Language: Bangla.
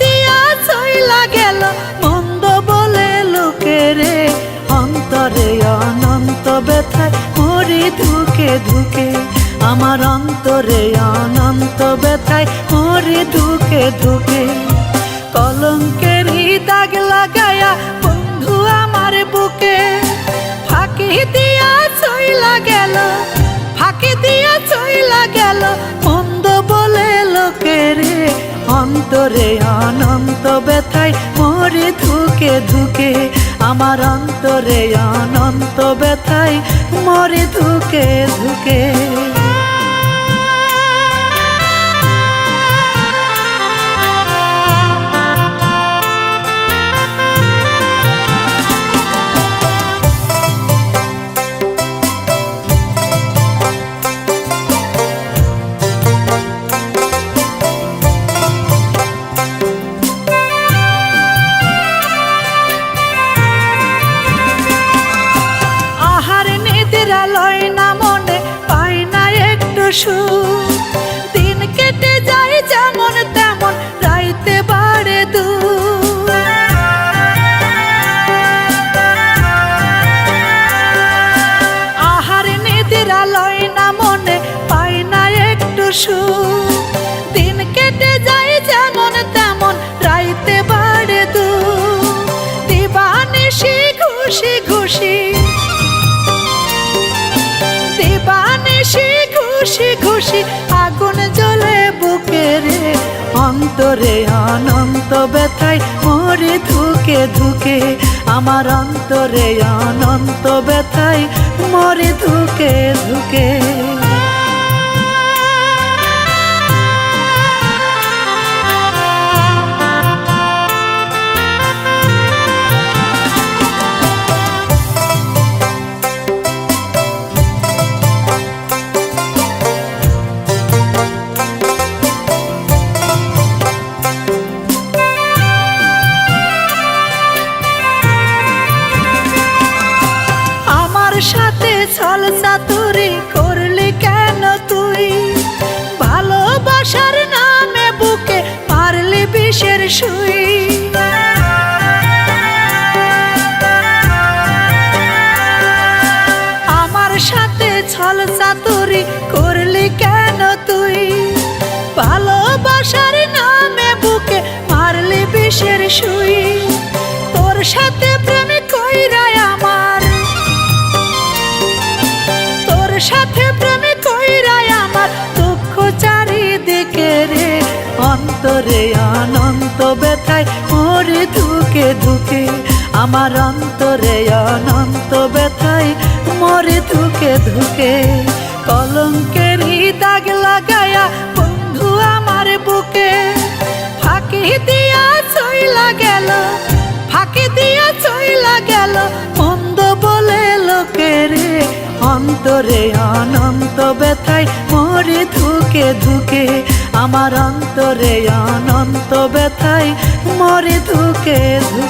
দিয়া চইলা গেল মন্দ বলে লোকে রে, অন্তরে অনন্ত ব্যথায় মরি ধুকে ধুকে, আমার অন্তরে অনন্ত ব্যথায় মরি ধুকে ধুকে। কলঙ্কেরই দাগ লাগায়া বন্ধু আমার বুকে, ফাঁকি দিয়া চইলা গেল, ফাঁকি দিয়া চইলা গেল মন্দ বলে লোকে রে, অন্তরে অনন্ত ব্যথায় মরি ধুকে ধুকে, আমার অন্তরে অনন্ত ব্যথায় মরি ধুকে ধুকে। লয় না মনে পাই না একটু সুখ, দিন কেটে যায় যেমন তেমন রাইতে বাড়ে দূর। আহার নিদ্রা লয় না মনে পাই না একটু সুখ, দিন কেটে যায় যেমন তেমন রাইতে বাড়ে দূর। দিবানিশি ঘুষি ঘুষি, দিবানিশি ঘুষি ঘুষি আগুন জ্বলে বুকে রে, অন্তরে অনন্ত ব্যথায় মরি ধুকে ধুকে, আমার অন্তরে অনন্ত ব্যথায় মরি ধুকে ধুকে। সাথে ছল চাতুরি করলি কেন তুই, ভালোবাসার নামে বুকে মারলি বিষের সুই। আমার সাথে ছল চাতুরি করলি কেন তুই, ভালোবাসার নামে বুকে মারলি বিষের সুই। তোর সাথে প্রেম কইরাই আমার, সাথে প্রেমে কইরাই আমার দুঃখ চারিদিকে রে, অন্তরে অনন্ত ব্যথায় মরি ধুকে ধুকে, আমার অন্তরে অনন্ত ব্যথায় মরি ধুকে ধুকে। কলঙ্কেরই দাগ লাগায়া বন্ধু আমার বুকে, ফাঁকি দিয়া চইলা গেল, ফাঁকি দিয়া চইলা গেল মন্দ বলে লোকে রে, অন্তরে অনন্ত ব্যথায় মরি ধুকে ধুকে, আমার অন্তরে অনন্ত ব্যথায় মরি ধুকে ধুকে।